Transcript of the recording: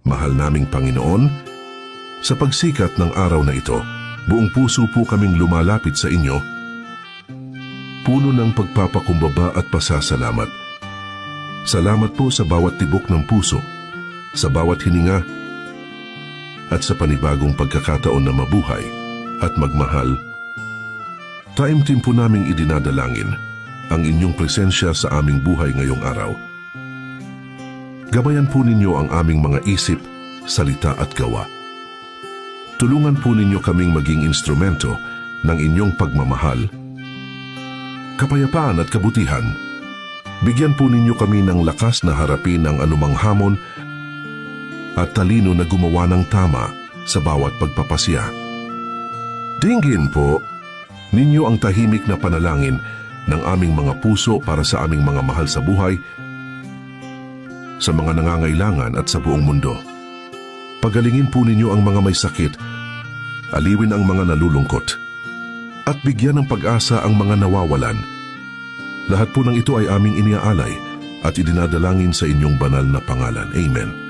Mahal naming Panginoon, sa pagsikat ng araw na ito, buong puso po kaming lumalapit sa inyo, puno ng pagpapakumbaba at pasasalamat. Salamat po sa bawat tibok ng puso, sa bawat hininga, at sa panibagong pagkakataon na mabuhay at magmahal. Taimtim po naming idinadalangin ang inyong presensya sa aming buhay ngayong araw. Gabayan po ninyo ang aming mga isip, salita at gawa. Tulungan po ninyo kaming maging instrumento ng inyong pagmamahal, kapayapaan at kabutihan. Bigyan po ninyo kami ng lakas na harapin ang anumang hamon at talino na gumawa ng tama sa bawat pagpapasya. Dinggin po ninyo ang tahimik na panalangin ng aming mga puso para sa aming mga mahal sa buhay, sa mga nangangailangan at sa buong mundo. Pagalingin po ninyo ang mga may sakit, aliwin ang mga nalulungkot, at bigyan ng pag-asa ang mga nawawalan. Lahat po ng ito ay aming iniaalay at idinadalangin sa inyong banal na pangalan. Amen.